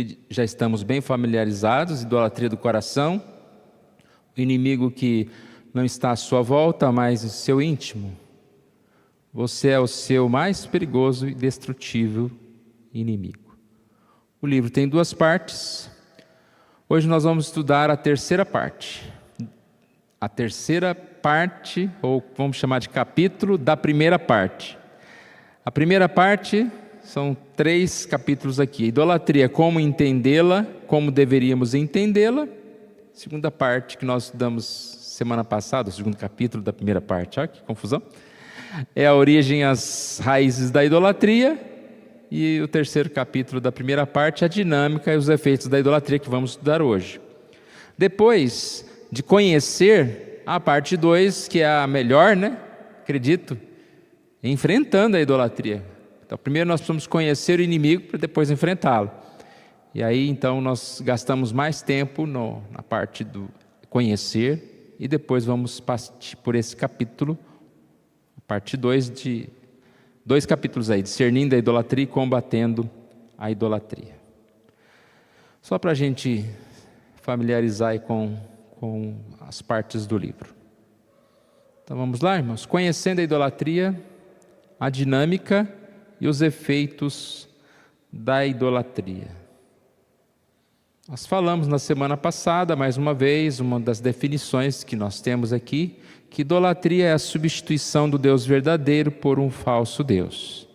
que já estamos bem familiarizados, idolatria do coração, o inimigo que não está à sua volta, mas no seu íntimo. Você é o seu mais perigoso e destrutível inimigo. O livro tem 2 partes. Hoje nós vamos estudar a terceira parte. A terceira parte, ou vamos chamar de capítulo, da primeira parte. A primeira parte são 3 capítulos aqui. Idolatria, como entendê-la, como deveríamos entendê-la. Segunda parte que nós estudamos semana passada, o segundo capítulo da primeira parte. Olha que confusão. É a origem, as raízes da idolatria. E o terceiro capítulo da primeira parte, a dinâmica e os efeitos da idolatria, que vamos estudar hoje. Depois de conhecer a parte 2, que é a melhor, acredito, enfrentando a idolatria. Então, primeiro nós precisamos conhecer o inimigo para depois enfrentá-lo. E aí, então, nós gastamos mais tempo na parte do conhecer e depois vamos partir por esse capítulo, a parte 2 de 2 capítulos aí, discernindo a idolatria e combatendo a idolatria. Só para a gente familiarizar aí com as partes do livro. Então vamos lá, irmãos? Conhecendo a idolatria, a dinâmica e os efeitos da idolatria. Nós falamos na semana passada, mais uma vez, uma das definições que nós temos aqui, que idolatria é a substituição do Deus verdadeiro por um falso Deus.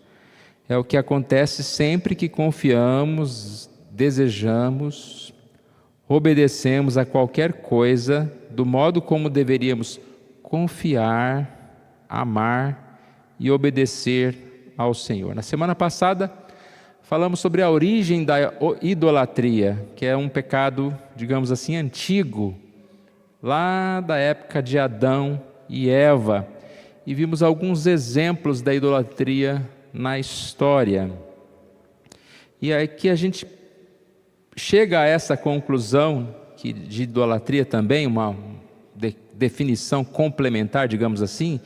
É o que acontece sempre que confiamos, desejamos, obedecemos a qualquer coisa do modo como deveríamos confiar, amar e obedecer ao Senhor. Na semana passada, falamos sobre a origem da idolatria, que é um pecado, digamos assim, antigo, lá da época de Adão e Eva, e vimos alguns exemplos da idolatria na história. E aqui a gente chega a essa conclusão, que de idolatria também, uma definição complementar, digamos assim,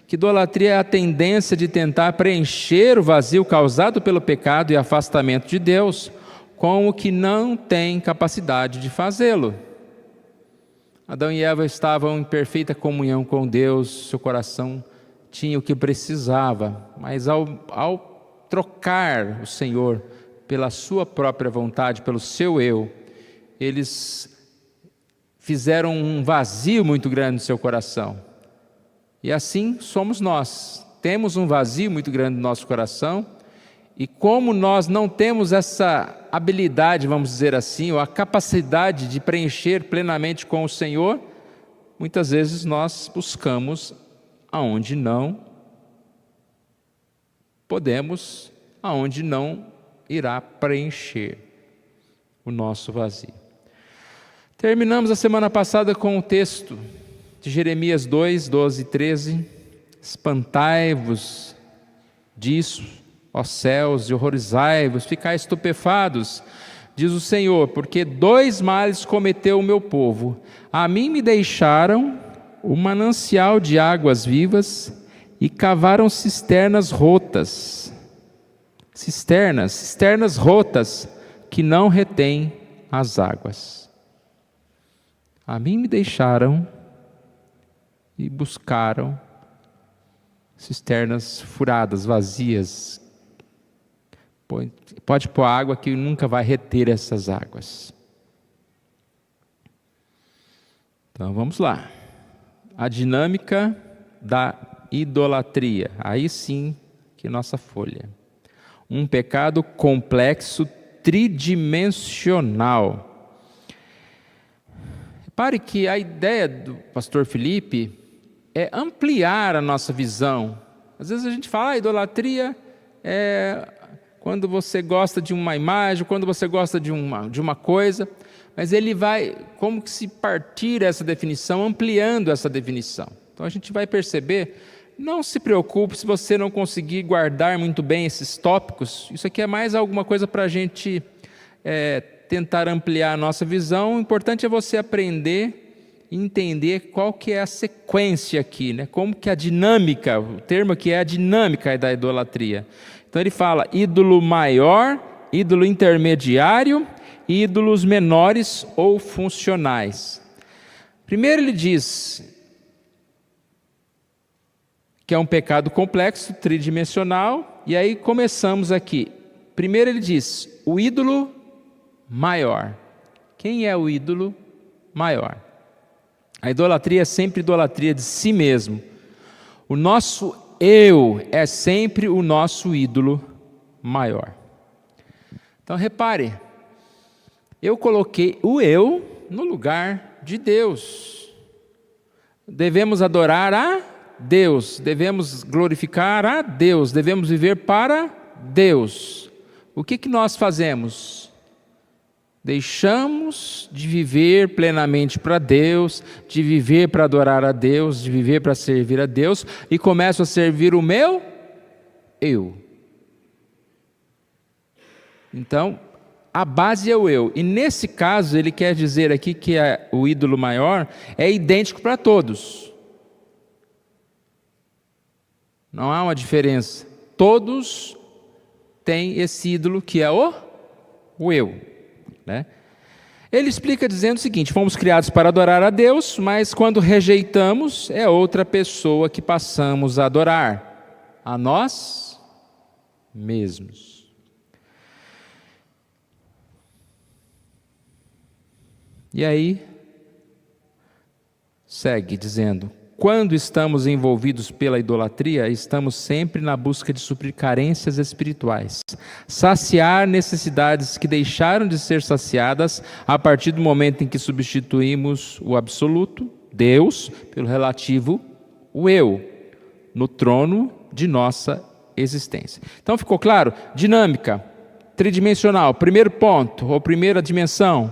que idolatria é a tendência de tentar preencher o vazio causado pelo pecado e afastamento de Deus com o que não tem capacidade de fazê-lo. Adão e Eva estavam em perfeita comunhão com Deus, seu coração tinha o que precisava, mas ao trocar o Senhor pela sua própria vontade, pelo seu eu, eles fizeram um vazio muito grande no seu coração. E assim somos nós, temos um vazio muito grande no nosso coração, e como nós não temos essa habilidade, vamos dizer assim, ou a capacidade de preencher plenamente com o Senhor, muitas vezes nós buscamos aonde não podemos, aonde não irá preencher o nosso vazio. Terminamos a semana passada com o texto de Jeremias 2, 12 e 13. Espantai-vos disso, ó céus, e horrorizai-vos, ficai estupefados, diz o Senhor, porque 2 males cometeu o meu povo. A mim me deixaram o manancial de águas vivas e cavaram cisternas rotas. Cisternas rotas que não retêm as águas. A mim me deixaram e buscaram cisternas furadas, vazias. Pode pôr água que nunca vai reter essas águas. Então vamos lá. A dinâmica da idolatria. Aí sim que nossa folha. Um pecado complexo, tridimensional. Repare que a ideia do pastor Felipe é ampliar a nossa visão. Às vezes a gente fala, idolatria é quando você gosta de uma imagem, quando você gosta de uma coisa, mas ele vai, como que se partir essa definição, ampliando essa definição. Então a gente vai perceber, não se preocupe se você não conseguir guardar muito bem esses tópicos, isso aqui é mais alguma coisa para a gente tentar ampliar a nossa visão. O importante é você aprender e entender qual que é a sequência aqui, como que a dinâmica, o termo aqui é a dinâmica da idolatria. Então ele fala ídolo maior, ídolo intermediário ídolos menores ou funcionais. Primeiro ele diz que é um pecado complexo, tridimensional, e aí começamos aqui. Primeiro ele diz, o ídolo maior. Quem é o ídolo maior? A idolatria é sempre idolatria de si mesmo. O nosso eu é sempre o nosso ídolo maior. Então repare, eu coloquei o eu no lugar de Deus. Devemos adorar a Deus, devemos glorificar a Deus, devemos viver para Deus. O que nós fazemos? Deixamos de viver plenamente para Deus, de viver para adorar a Deus, de viver para servir a Deus, e começo a servir o meu eu. Então, a base é o eu. E nesse caso, ele quer dizer aqui que o ídolo maior é idêntico para todos. Não há uma diferença. Todos têm esse ídolo que é o eu. Né? Ele explica dizendo o seguinte: fomos criados para adorar a Deus, mas quando rejeitamos, é outra pessoa que passamos a adorar, a nós mesmos. E aí, segue dizendo: quando estamos envolvidos pela idolatria, estamos sempre na busca de suprir carências espirituais, saciar necessidades que deixaram de ser saciadas a partir do momento em que substituímos o absoluto, Deus, pelo relativo, o eu, no trono de nossa existência. Então ficou claro? Dinâmica, tridimensional, primeiro ponto, ou primeira dimensão,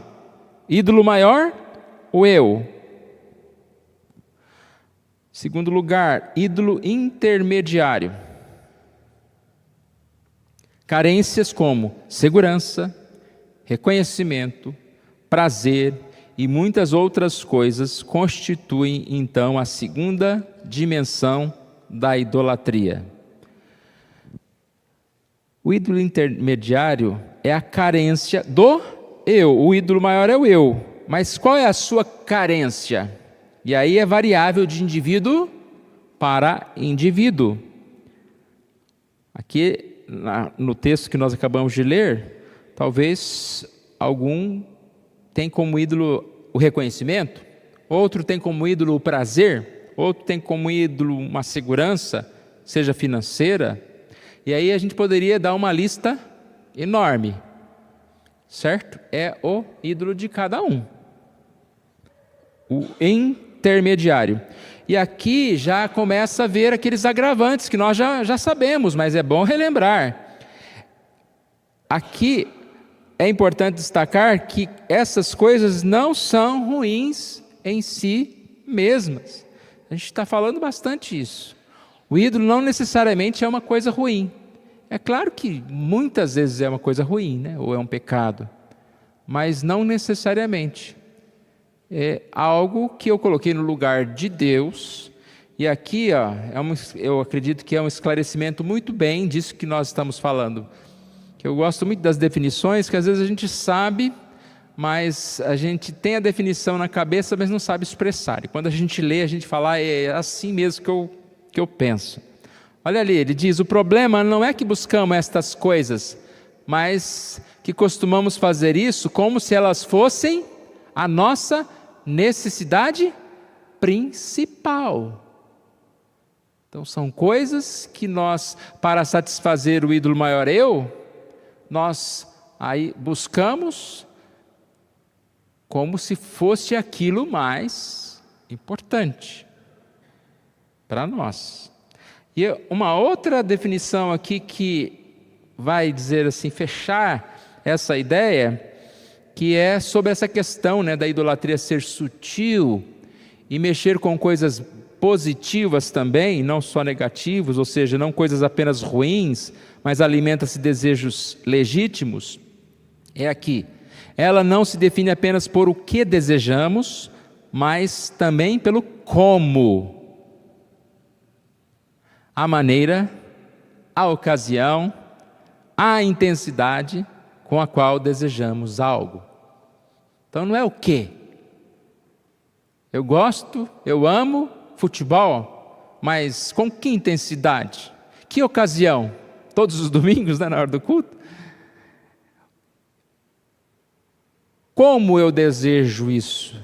ídolo maior, o eu. Segundo lugar, ídolo intermediário. Carências como segurança, reconhecimento, prazer e muitas outras coisas constituem então a segunda dimensão da idolatria. O ídolo intermediário é a carência do eu. O ídolo maior é o eu. Mas qual é a sua carência? E aí é variável de indivíduo para indivíduo. Aqui, no texto que nós acabamos de ler, talvez algum tem como ídolo o reconhecimento, outro tem como ídolo o prazer, outro tem como ídolo uma segurança, seja financeira. E aí a gente poderia dar uma lista enorme, certo? É o ídolo de cada um. O intermediário. E aqui já começa a ver aqueles agravantes que nós já sabemos, mas é bom relembrar. Aqui é importante destacar que essas coisas não são ruins em si mesmas. A gente está falando bastante isso. O ídolo não necessariamente é uma coisa ruim. É claro que muitas vezes é uma coisa ruim, né? Ou é um pecado, mas não necessariamente. É algo que eu coloquei no lugar de Deus, e aqui eu acredito que é um esclarecimento muito bem disso que nós estamos falando. Eu gosto muito das definições, que às vezes a gente sabe, mas a gente tem a definição na cabeça, mas não sabe expressar. E quando a gente lê, a gente fala, é assim mesmo que eu penso. Olha ali, ele diz, o problema não é que buscamos estas coisas, mas que costumamos fazer isso como se elas fossem a nossa necessidade principal. Então são coisas que nós, para satisfazer o ídolo maior eu, nós aí buscamos como se fosse aquilo mais importante para nós. E uma outra definição aqui que vai dizer assim, fechar essa ideia, que é sobre essa questão, né, da idolatria ser sutil e mexer com coisas positivas também, não só negativos, ou seja, não coisas apenas ruins, mas alimenta-se desejos legítimos, é aqui. Ela não se define apenas por o que desejamos, mas também pelo como. A maneira, a ocasião, a intensidade com a qual desejamos algo. Então não é o quê? Eu gosto, eu amo futebol, mas com que intensidade? Que ocasião? Todos os domingos, né, na hora do culto? Como eu desejo isso?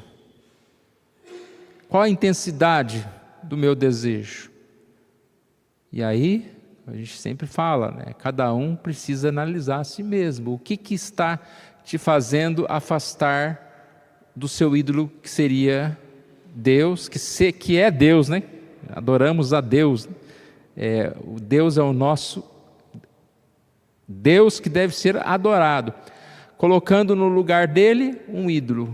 Qual a intensidade do meu desejo? E aí, a gente sempre fala, né? Cada um precisa analisar a si mesmo. O que está te fazendo afastar do seu ídolo, que seria Deus, que é Deus, né? Adoramos a Deus. O Deus é o nosso Deus que deve ser adorado, colocando no lugar dele um ídolo,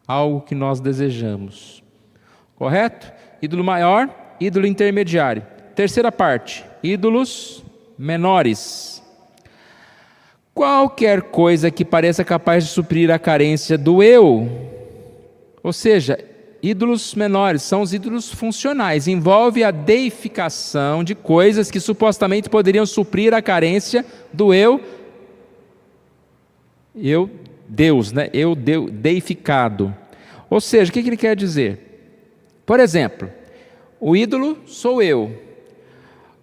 algo que nós desejamos. Correto? Ídolo maior, ídolo intermediário. Terceira parte, ídolos menores. Qualquer coisa que pareça capaz de suprir a carência do eu, ou seja, ídolos menores são os ídolos funcionais, envolve a deificação de coisas que supostamente poderiam suprir a carência do eu Deus, né? Deificado. Ou seja, o que ele quer dizer? Por exemplo, o ídolo sou eu.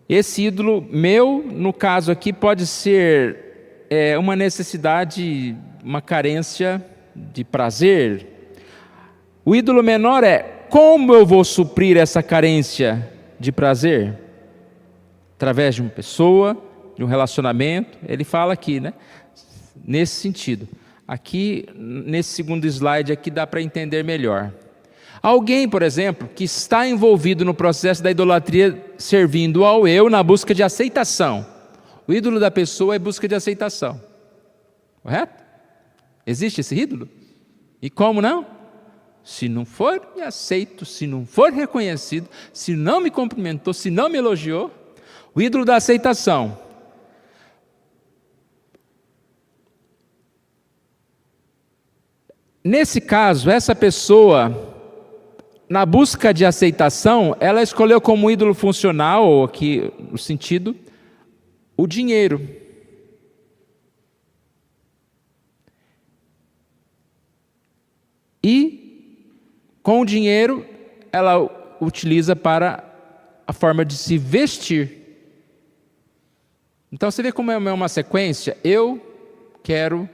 Esse ídolo meu, no caso aqui, pode ser uma necessidade, uma carência de prazer. O ídolo menor é como eu vou suprir essa carência de prazer? Através de uma pessoa, de um relacionamento. Ele fala aqui, né? Nesse sentido. Aqui, nesse segundo slide aqui, dá para entender melhor. Alguém, por exemplo, que está envolvido no processo da idolatria, servindo ao eu na busca de aceitação. O ídolo da pessoa é busca de aceitação. Correto? Existe esse ídolo? E como não? Se não for me aceito, se não for reconhecido, se não me cumprimentou, se não me elogiou, o ídolo da aceitação. Nesse caso, essa pessoa, na busca de aceitação, ela escolheu como ídolo funcional, aqui no sentido, o dinheiro. E, com o dinheiro, ela utiliza para a forma de se vestir. Então, você vê como é uma sequência. Eu quero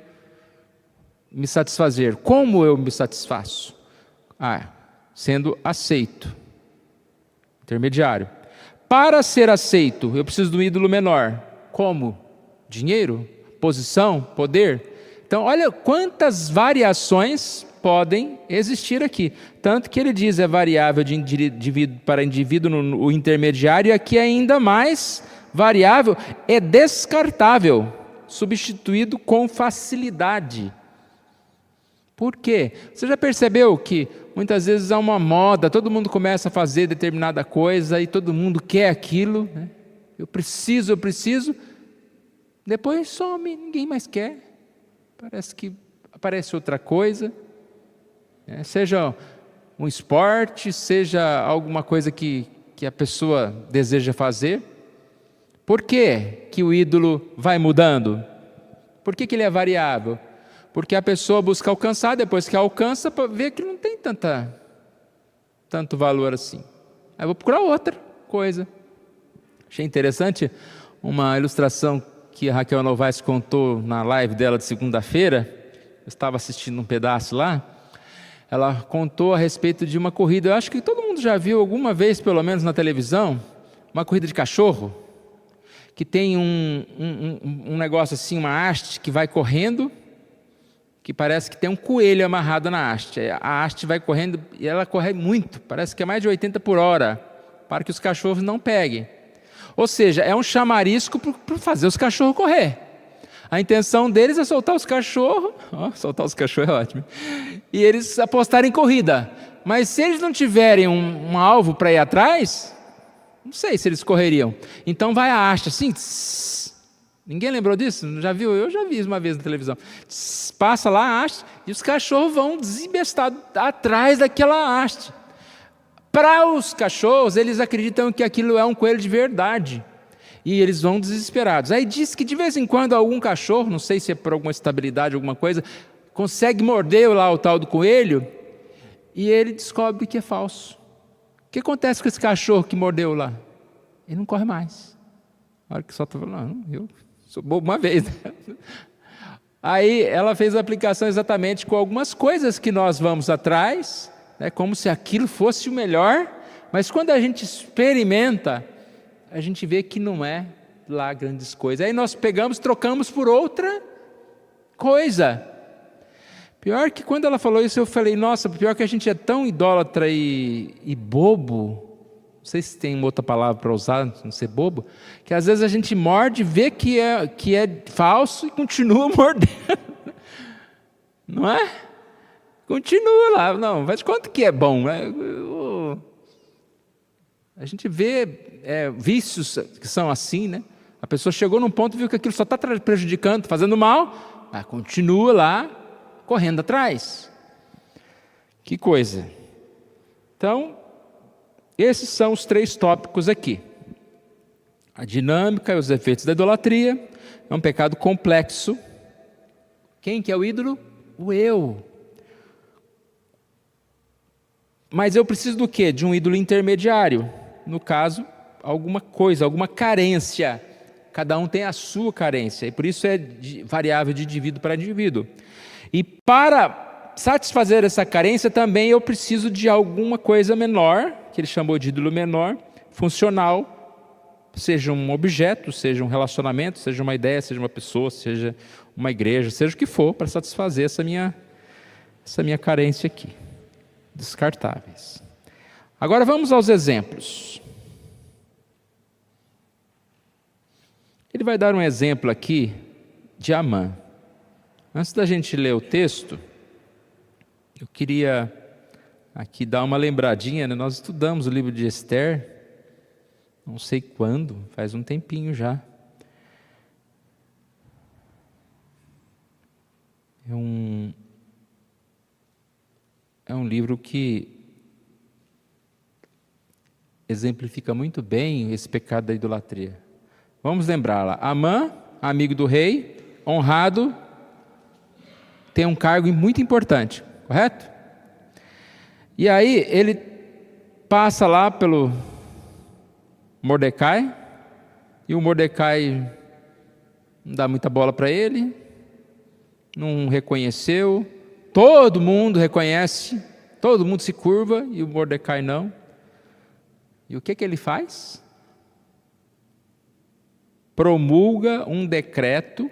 me satisfazer. Como eu me satisfaço? Sendo aceito. Intermediário. Para ser aceito, eu preciso de um ídolo menor. Como? Dinheiro? Posição? Poder? Então, olha quantas variações podem existir aqui. Tanto que ele diz é variável de indivíduo para indivíduo no intermediário, e aqui ainda mais variável, é descartável, substituído com facilidade. Por quê? Você já percebeu que muitas vezes há uma moda, todo mundo começa a fazer determinada coisa e todo mundo quer aquilo, né? Eu preciso, depois some, ninguém mais quer, parece que aparece outra coisa, né? Seja um esporte, seja alguma coisa que a pessoa deseja fazer. Por que o ídolo vai mudando? Por que ele é variável? Porque a pessoa busca alcançar, depois que alcança, vê que não tem tanto valor assim. Aí eu vou procurar outra coisa. Achei interessante uma ilustração que a Raquel Novaes contou na live dela de segunda-feira. Eu estava assistindo um pedaço lá. Ela contou a respeito de uma corrida. Eu acho que todo mundo já viu alguma vez, pelo menos na televisão, uma corrida de cachorro, que tem um negócio assim, uma haste que vai correndo, que parece que tem um coelho amarrado na haste. A haste vai correndo e ela corre muito, parece que é mais de 80 por hora, para que os cachorros não peguem. Ou seja, é um chamarisco para fazer os cachorros correr. A intenção deles é soltar os cachorros, soltar os cachorros é ótimo, e eles apostarem em corrida. Mas se eles não tiverem um alvo para ir atrás, não sei se eles correriam. Então vai a haste assim, ninguém lembrou disso? Já viu? Eu já vi isso uma vez na televisão. Passa lá a haste e os cachorros vão desembestados atrás daquela haste. Para os cachorros, eles acreditam que aquilo é um coelho de verdade. E eles vão desesperados. Aí diz que de vez em quando algum cachorro, não sei se é por alguma estabilidade, alguma coisa, consegue morder lá o tal do coelho, e ele descobre que é falso. O que acontece com esse cachorro que mordeu lá? Ele não corre mais. Na hora que solta, não, eu sou bobo uma vez. Aí ela fez a aplicação exatamente com algumas coisas que nós vamos atrás, né, como se aquilo fosse o melhor, mas quando a gente experimenta, a gente vê que não é lá grandes coisas. Aí nós pegamos, trocamos por outra coisa. Pior que quando ela falou isso, eu falei, nossa, pior que a gente é tão idólatra e bobo, não sei se tem outra palavra para usar, não ser bobo, que às vezes a gente morde, vê que é falso e continua mordendo. Não é? Continua lá, não, faz conta que é bom. A gente vê vícios que são assim, né? A pessoa chegou num ponto e viu que aquilo só está prejudicando, fazendo mal, mas continua lá, correndo atrás. Que coisa. Então, esses são os 3 tópicos aqui. A dinâmica e os efeitos da idolatria é um pecado complexo. Quem que é o ídolo? O eu. Mas eu preciso do quê? De um ídolo intermediário. No caso, alguma coisa, alguma carência. Cada um tem a sua carência, e por isso é variável de indivíduo para indivíduo. E para satisfazer essa carência também eu preciso de alguma coisa menor, que ele chamou de ídolo menor, funcional, seja um objeto, seja um relacionamento, seja uma ideia, seja uma pessoa, seja uma igreja, seja o que for, para satisfazer essa minha carência aqui. Descartáveis. Agora vamos aos exemplos. Ele vai dar um exemplo aqui de Amã. Antes da gente ler o texto, eu queria aqui dar uma lembradinha, né? Nós estudamos o livro de Esther, não sei quando, faz um tempinho já. É um livro que exemplifica muito bem esse pecado da idolatria. Vamos lembrá-la. Amã, amigo do rei, honrado, tem um cargo muito importante, correto? E aí ele passa lá pelo Mordecai, e o Mordecai não dá muita bola para ele, não reconheceu, todo mundo reconhece, todo mundo se curva, e o Mordecai não. E o que ele faz? Promulga um decreto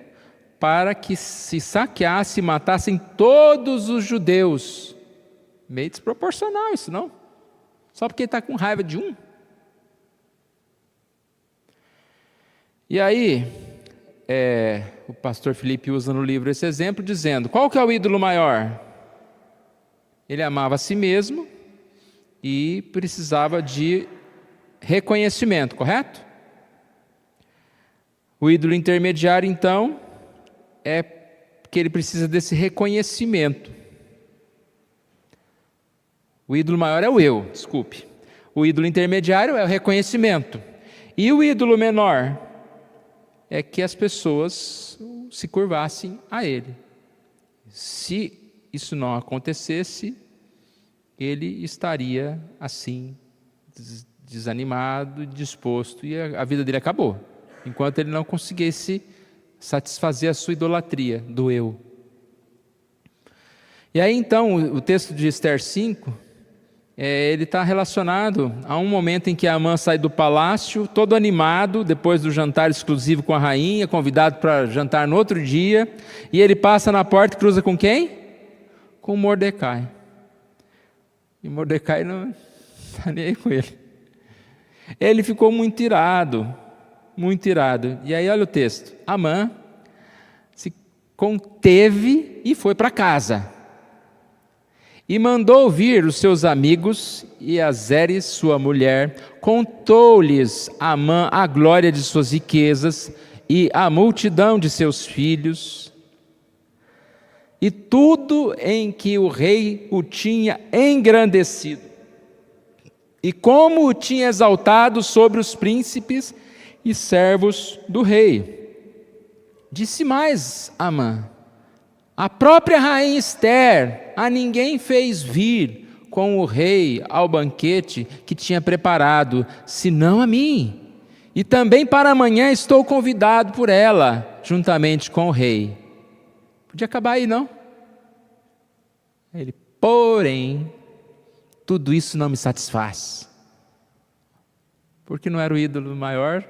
para que se saqueasse e matassem todos os judeus. Meio desproporcional isso, não? Só porque ele está com raiva de um. E aí, o pastor Felipe usa no livro esse exemplo, dizendo, qual que é o ídolo maior? Ele amava a si mesmo e precisava de reconhecimento, correto? O ídolo intermediário, então, é que ele precisa desse reconhecimento. O ídolo maior é o eu, desculpe. O ídolo intermediário é o reconhecimento. E o ídolo menor é que as pessoas se curvassem a ele. Se isso não acontecesse, ele estaria assim, desanimado, disposto, e a vida dele acabou, enquanto ele não conseguisse satisfazer a sua idolatria do eu. E aí então, o texto de Esther 5, ele está relacionado a um momento em que Amã sai do palácio, todo animado, depois do jantar exclusivo com a rainha, convidado para jantar no outro dia, e ele passa na porta e cruza com quem? Com Mordecai. E Mordecai não está nem aí com ele. Ele ficou muito irado, muito irado. E aí olha o texto, Amã se conteve e foi para casa. E mandou vir os seus amigos, e a Zeres, sua mulher, contou-lhes Amã a glória de suas riquezas e a multidão de seus filhos, e tudo em que o rei o tinha engrandecido, e como o tinha exaltado sobre os príncipes e servos do rei. Disse mais Amã, A própria rainha Ester a ninguém fez vir com o rei ao banquete que tinha preparado, senão a mim. E também para amanhã estou convidado por ela, juntamente com o rei. Podia acabar aí, não? Ele, porém, tudo isso não me satisfaz. Porque não era o ídolo maior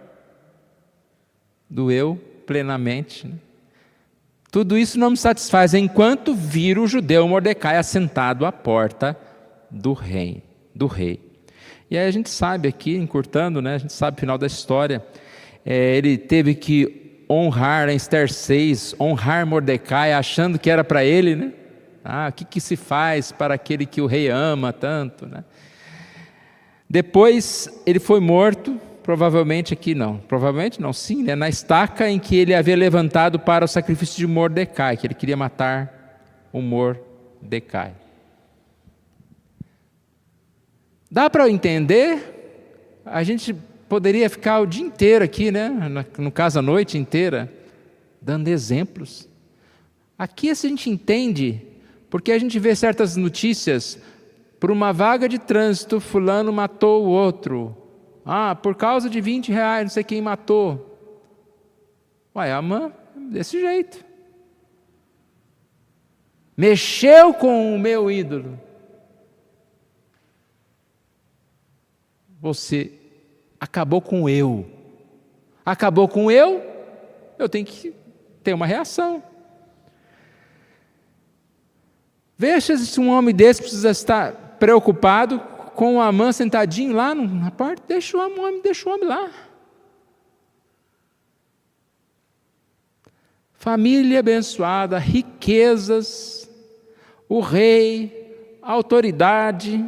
do eu plenamente, né? Tudo isso não me satisfaz enquanto vir o judeu Mordecai assentado à porta do rei. E aí a gente sabe aqui, encurtando, né, a gente sabe o final da história, ele teve que honrar em Ester 6, honrar Mordecai, achando que era para ele, né? O que se faz para aquele que o rei ama tanto, né? Depois ele foi morto, provavelmente não, sim, né, na estaca em que ele havia levantado para o sacrifício de Mordecai, que ele queria matar o Mordecai. Dá para entender? A gente poderia ficar o dia inteiro aqui, né, no caso a noite inteira, dando exemplos. Aqui a gente entende, porque a gente vê certas notícias, por uma vaga de trânsito, fulano matou o outro. Por causa de R$20, não sei quem matou. Amã, desse jeito. Mexeu com o meu ídolo. Você acabou com o eu. Acabou com o eu tenho que ter uma reação. Veja se um homem desse precisa estar preocupado com o Amã sentadinho lá na porta. Deixa o homem lá. Família abençoada, riquezas, o rei, a autoridade,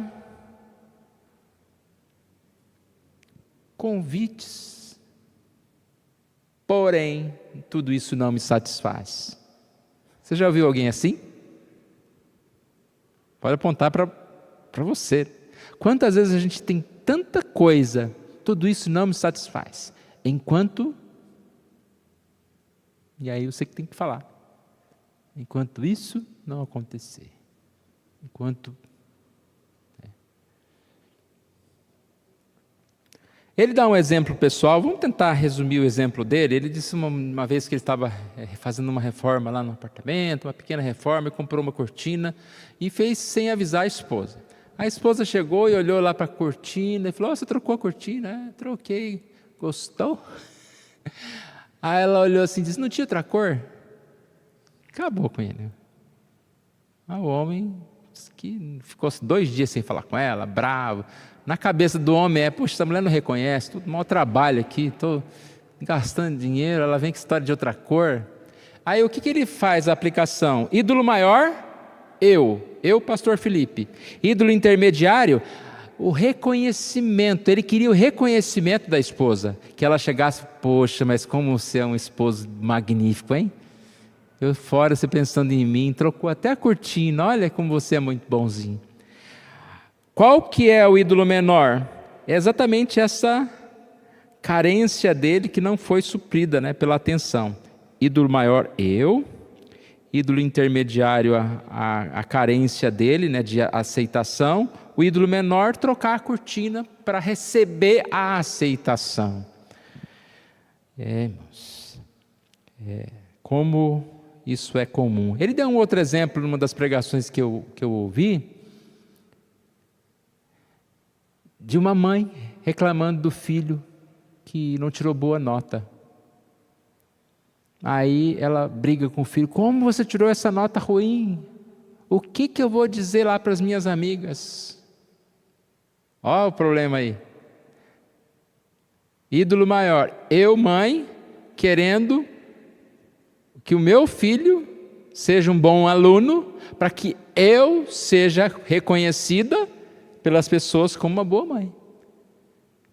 convites. Porém, tudo isso não me satisfaz. Você já ouviu alguém assim? Pode apontar para você. Quantas vezes a gente tem tanta coisa, tudo isso não me satisfaz, enquanto, e aí você que tem que falar, enquanto isso não acontecer, enquanto... Ele dá um exemplo pessoal, vamos tentar resumir o exemplo dele. Ele disse uma vez que ele estava fazendo uma reforma lá no apartamento, uma pequena reforma, e comprou uma cortina, e fez sem avisar a esposa. A esposa chegou e olhou lá para a cortina e falou: você trocou a cortina? Troquei. Gostou? Aí ela olhou assim e disse: não tinha outra cor? Acabou com ele. O homem que ficou 2 dias sem falar com ela, bravo. Na cabeça do homem poxa, essa mulher não reconhece, tudo mau trabalho aqui, estou gastando dinheiro, ela vem com história de outra cor. Aí o que ele faz a aplicação? Ídolo maior, eu, pastor Felipe. Ídolo intermediário, o reconhecimento. Ele queria o reconhecimento da esposa, que ela chegasse: poxa, mas como você é um esposo magnífico, hein? Eu fora, você pensando em mim, trocou até a cortina, olha como você é muito bonzinho. Qual que é o ídolo menor? É exatamente essa carência dele que não foi suprida, né, pela atenção. Ídolo maior, eu. Ídolo intermediário, a carência dele, né, de aceitação. O ídolo menor, trocar a cortina para receber a aceitação. Irmãos, como isso é comum. Ele deu um outro exemplo numa das pregações que eu ouvi, de uma mãe reclamando do filho que não tirou boa nota. Aí ela briga com o filho: como você tirou essa nota ruim? O que eu vou dizer lá para as minhas amigas? Olha o problema aí. Ídolo maior, eu, mãe, querendo que o meu filho seja um bom aluno, para que eu seja reconhecida pelas pessoas como uma boa mãe.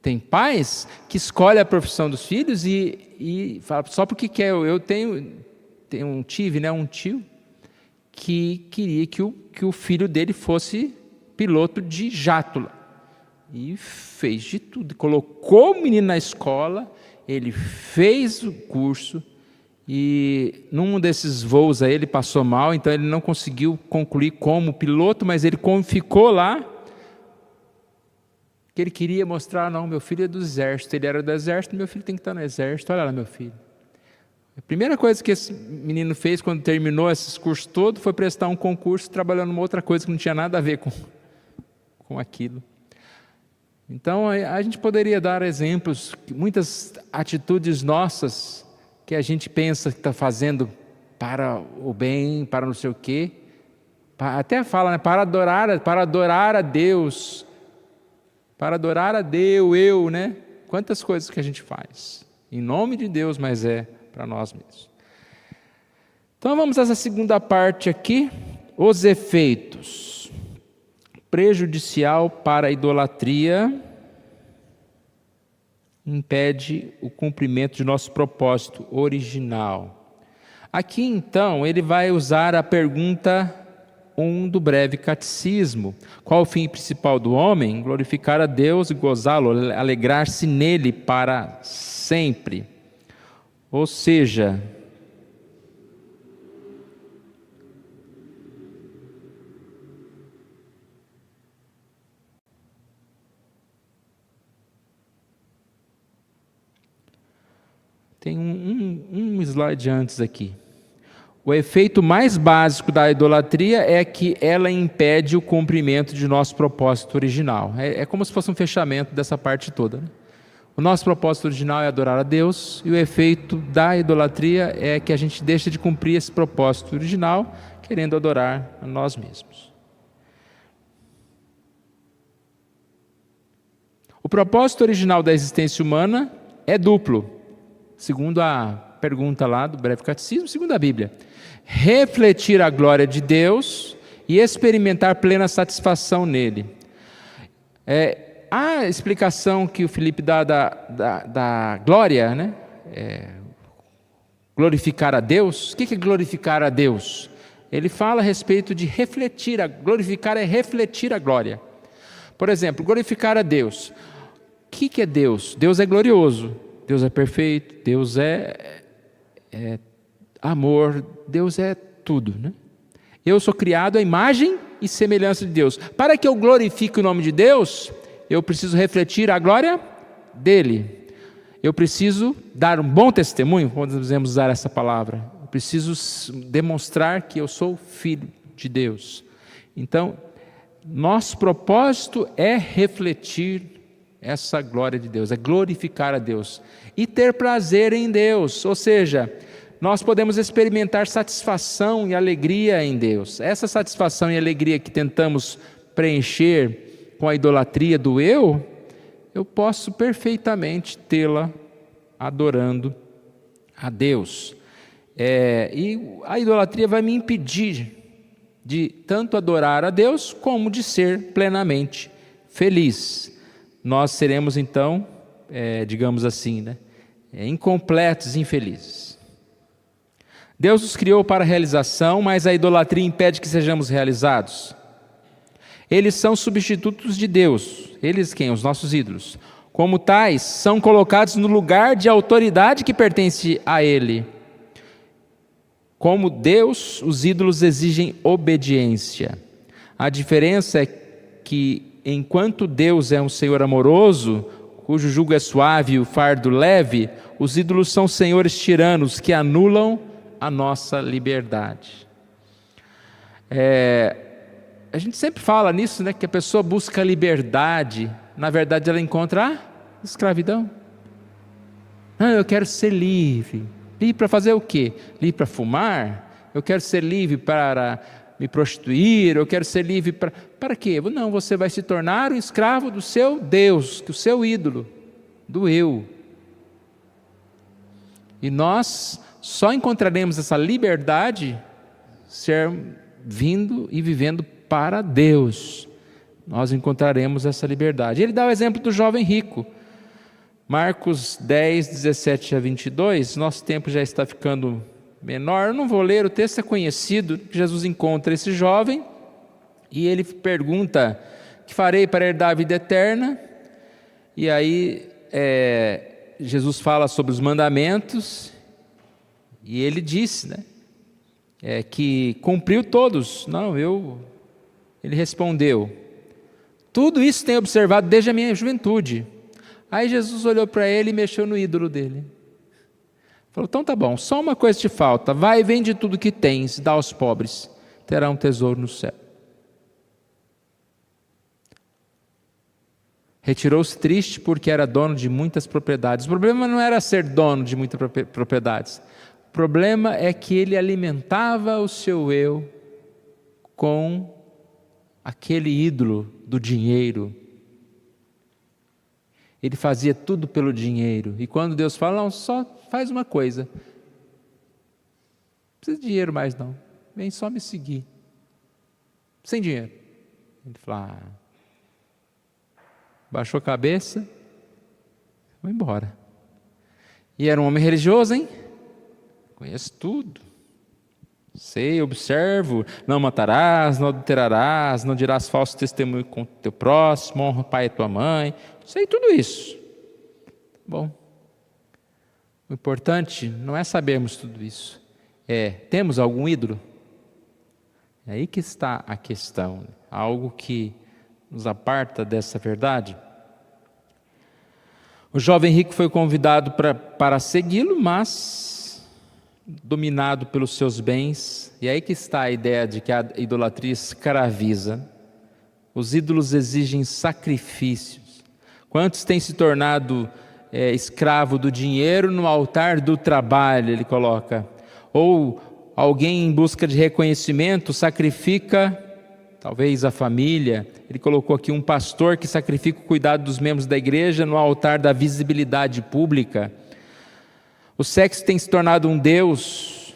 Tem pais que escolhem a profissão dos filhos e fala, só porque quer. Eu tive um tio que queria que o filho dele fosse piloto de jato. E fez de tudo, colocou o menino na escola, ele fez o curso E num desses voos aí ele passou mal, então ele não conseguiu concluir como piloto, mas ele ficou lá, que ele queria mostrar, não, meu filho é do exército, ele era do exército, meu filho tem que estar no exército, olha lá meu filho. A primeira coisa que esse menino fez quando terminou esses cursos todos foi prestar um concurso trabalhando numa outra coisa que não tinha nada a ver com aquilo. Então a gente poderia dar exemplos, muitas atitudes nossas que a gente pensa que está fazendo para o bem, para não sei o quê, até fala, né, para adorar a Deus, eu, né? Quantas coisas que a gente faz, em nome de Deus, mas é para nós mesmos. Então vamos a essa segunda parte aqui, os efeitos. Prejudicial para a idolatria, impede o cumprimento de nosso propósito original. Aqui então ele vai usar a pergunta 1 do breve catecismo. Qual o fim principal do homem? Glorificar a Deus e gozá-lo, alegrar-se nele para sempre. Ou seja, tem um slide antes aqui. O efeito mais básico da idolatria é que ela impede o cumprimento de nosso propósito original. É como se fosse um fechamento dessa parte toda, né? O nosso propósito original é adorar a Deus, e o efeito da idolatria é que a gente deixa de cumprir esse propósito original, querendo adorar a nós mesmos. O propósito original da existência humana é duplo, segundo a pergunta lá do breve catecismo, segundo a Bíblia. Refletir a glória de Deus e experimentar plena satisfação nele. A explicação que o Felipe dá da glória, né? Glorificar a Deus. O que é glorificar a Deus? Ele fala a respeito de refletir, glorificar é refletir a glória. Por exemplo, glorificar a Deus. O que é Deus? Deus é glorioso, Deus é perfeito, Deus é amor, Deus é tudo, né? Eu sou criado à imagem e semelhança de Deus. Para que eu glorifique o nome de Deus, eu preciso refletir a glória dele. Eu preciso dar um bom testemunho, podemos usar essa palavra. Eu preciso demonstrar que eu sou filho de Deus. Então, nosso propósito é refletir essa glória de Deus, é glorificar a Deus e ter prazer em Deus, ou seja, nós podemos experimentar satisfação e alegria em Deus. Essa satisfação e alegria que tentamos preencher com a idolatria do eu posso perfeitamente tê-la adorando a Deus. E a idolatria vai me impedir de tanto adorar a Deus como de ser plenamente feliz. Nós seremos então, digamos assim, né, incompletos, infelizes. Deus nos criou para a realização, mas a idolatria impede que sejamos realizados. Eles são substitutos de Deus. Eles quem? Os nossos ídolos. Como tais, são colocados no lugar de autoridade que pertence a Ele. Como Deus, os ídolos exigem obediência. A diferença é que, enquanto Deus é um Senhor amoroso, cujo jugo é suave e o fardo leve, os ídolos são senhores tiranos que anulam a nossa liberdade. A gente sempre fala nisso, né, que a pessoa busca liberdade, na verdade ela encontra a escravidão. Eu quero ser livre. Livre para fazer o quê? Livre para fumar? Eu quero ser livre para me prostituir? Eu quero ser livre para quê? Não, você vai se tornar um escravo do seu Deus, do seu ídolo, do eu. E nós só encontraremos essa liberdade vindo e vivendo para Deus. Nós encontraremos essa liberdade. Ele dá o exemplo do jovem rico. Marcos 10, 17 a 22, nosso tempo já está ficando menor, eu não vou ler, o texto é conhecido, Jesus encontra esse jovem, e ele pergunta, que farei para herdar a vida eterna? E aí, Jesus fala sobre os mandamentos, E ele disse, né, que cumpriu todos. Não, ele respondeu: tudo isso tenho observado desde a minha juventude. Aí Jesus olhou para ele e mexeu no ídolo dele. Falou: então tá bom, só uma coisa te falta. Vai e vende tudo que tens, dá aos pobres, terá um tesouro no céu. Retirou-se triste porque era dono de muitas propriedades. O problema não era ser dono de muitas propriedades. O problema é que ele alimentava o seu eu com aquele ídolo do dinheiro. Ele fazia tudo pelo dinheiro. E quando Deus fala: não, só faz uma coisa. Não precisa de dinheiro mais não. Vem só me seguir. Sem dinheiro. Ele fala: baixou a cabeça, foi embora. E era um homem religioso, hein? Conheço tudo. Sei, observo: não matarás, não adulterarás, não dirás falso testemunho com o teu próximo, honra o pai e tua mãe. Sei tudo isso. Bom, o importante não é sabermos tudo isso. Temos algum ídolo? É aí que está a questão. Algo que nos aparta dessa verdade. O jovem rico foi convidado para segui-lo, mas dominado pelos seus bens. E aí que está a ideia de que a idolatria escraviza. Os ídolos exigem sacrifícios. Quantos têm se tornado escravo do dinheiro no altar do trabalho, ele coloca. Ou alguém em busca de reconhecimento sacrifica talvez a família. Ele colocou aqui um pastor que sacrifica o cuidado dos membros da igreja no altar da visibilidade pública. O sexo tem se tornado um Deus.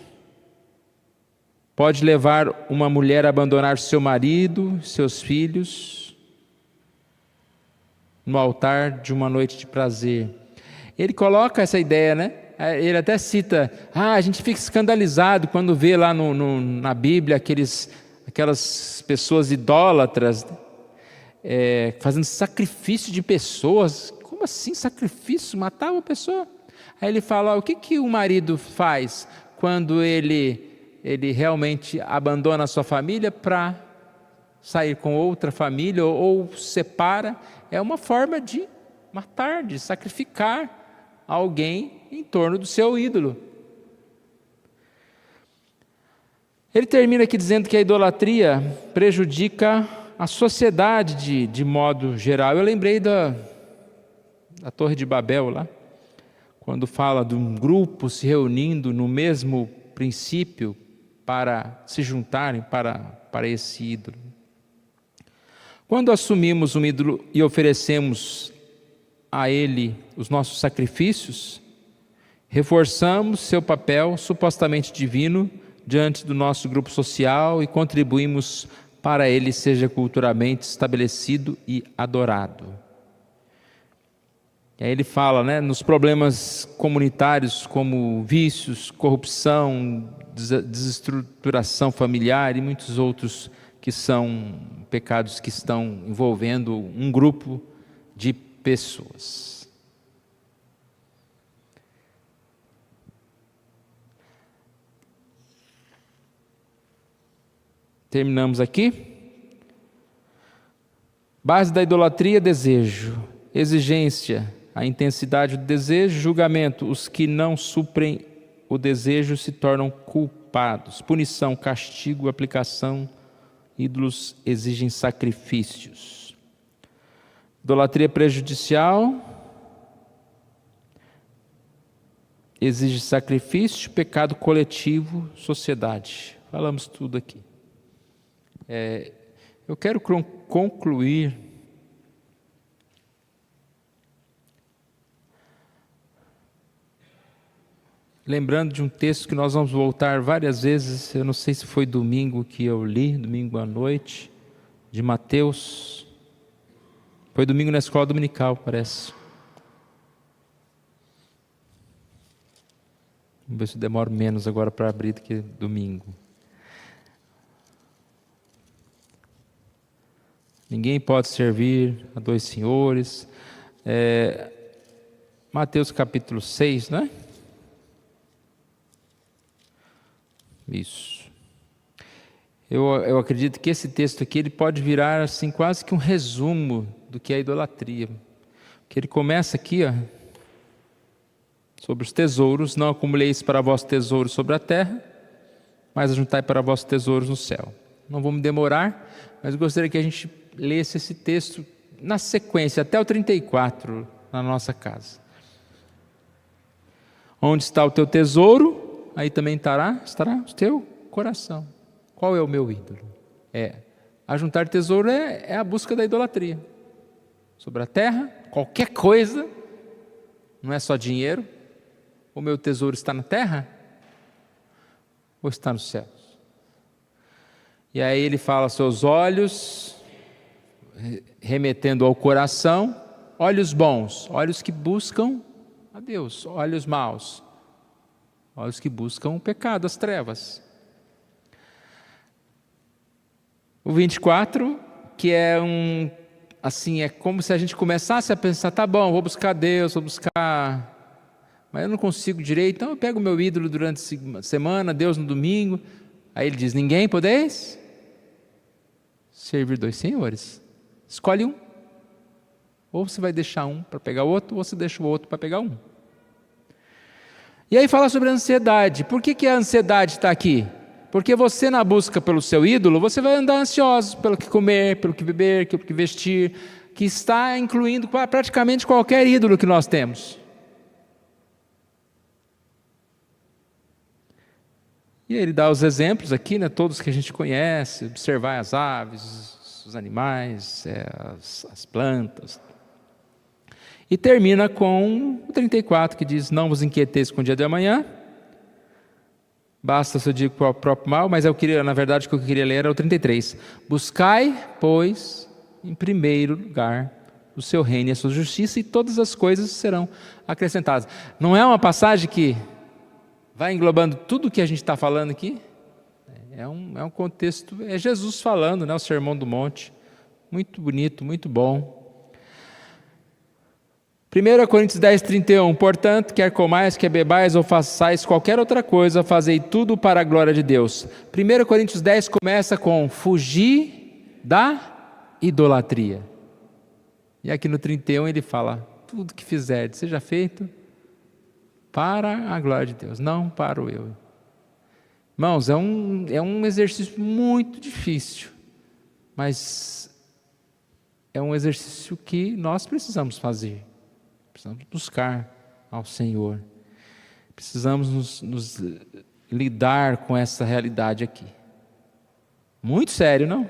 Pode levar uma mulher a abandonar seu marido, seus filhos, no altar de uma noite de prazer. Ele coloca essa ideia, né? Ele até cita: a gente fica escandalizado quando vê lá na Bíblia aquelas pessoas idólatras fazendo sacrifício de pessoas. Como assim sacrifício? Matava a pessoa? Aí ele fala: o que o marido faz quando ele realmente abandona a sua família para sair com outra família ou separa? É uma forma de matar, de sacrificar alguém em torno do seu ídolo. Ele termina aqui dizendo que a idolatria prejudica a sociedade de modo geral. Eu lembrei da Torre de Babel lá, quando fala de um grupo se reunindo no mesmo princípio para se juntarem para esse ídolo. Quando assumimos um ídolo e oferecemos a ele os nossos sacrifícios, reforçamos seu papel supostamente divino diante do nosso grupo social e contribuímos para ele seja culturalmente estabelecido e adorado. E aí ele fala, né, nos problemas comunitários como vícios, corrupção, desestruturação familiar e muitos outros que são pecados que estão envolvendo um grupo de pessoas. Terminamos aqui. Base da idolatria: desejo. Exigência: a intensidade do desejo. Julgamento: os que não suprem o desejo se tornam culpados. Punição: castigo, aplicação. Ídolos exigem sacrifícios. Idolatria prejudicial exige sacrifício. Pecado coletivo, sociedade. Falamos tudo aqui. Eu quero concluir lembrando de um texto que nós vamos voltar várias vezes. Eu não sei se foi domingo que eu li, domingo à noite, de Mateus. Foi domingo na escola dominical, parece. Vamos ver se eu demoro menos agora para abrir do que domingo. Ninguém pode servir a dois senhores. Mateus capítulo 6, né? Isso. Eu acredito que esse texto aqui ele pode virar assim quase que um resumo do que é a idolatria. Que ele começa aqui, ó, sobre os tesouros: não acumuleis para vós tesouros sobre a terra, mas ajuntai para vós tesouros no céu. Não vou me demorar, mas gostaria que a gente lesse esse texto na sequência, até o 34, na nossa casa. Onde está o teu tesouro, aí também estará o teu coração. Qual é o meu ídolo? Ajuntar tesouro é a busca da idolatria. Sobre a terra, qualquer coisa, não é só dinheiro. O meu tesouro está na terra ou está nos céus? E aí ele fala: seus olhos, remetendo ao coração, olhos bons, olhos que buscam a Deus, olhos maus, olhos que buscam o pecado, as trevas. O 24, que é assim, é como se a gente começasse a pensar: tá bom, vou buscar Deus, mas eu não consigo direito, então eu pego o meu ídolo durante a semana, Deus no domingo. Aí ele diz: ninguém podeis servir dois senhores, escolhe um. Ou você vai deixar um para pegar o outro, ou você deixa o outro para pegar um. E aí fala sobre a ansiedade. Por que a ansiedade está aqui? Porque você, na busca pelo seu ídolo, você vai andar ansioso pelo que comer, pelo que beber, pelo que vestir, que está incluindo praticamente qualquer ídolo que nós temos. E ele dá os exemplos aqui, todos que a gente conhece: observar as aves, os animais, as plantas. E termina com o 34, que diz: não vos inquieteis com o dia de amanhã, basta se eu digo o próprio mal. Mas na verdade o que eu queria ler era o 33. Buscai, pois, em primeiro lugar o seu reino e a sua justiça, e todas as coisas serão acrescentadas. Não é uma passagem que vai englobando tudo o que a gente está falando aqui? É um contexto, é Jesus falando, o Sermão do Monte, muito bonito, muito bom. 1 Coríntios 10, 31, portanto, quer comais, quer bebais ou façais qualquer outra coisa, fazei tudo para a glória de Deus. 1 Coríntios 10 começa com fugir da idolatria. E aqui no 31 ele fala: tudo que fizerdes seja feito para a glória de Deus, não para o eu. Irmãos, é um exercício muito difícil, mas é um exercício que nós precisamos fazer. Precisamos buscar ao Senhor. Precisamos nos lidar com essa realidade aqui. Muito sério, não?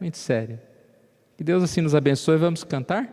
Muito sério. Que Deus assim nos abençoe. Vamos cantar?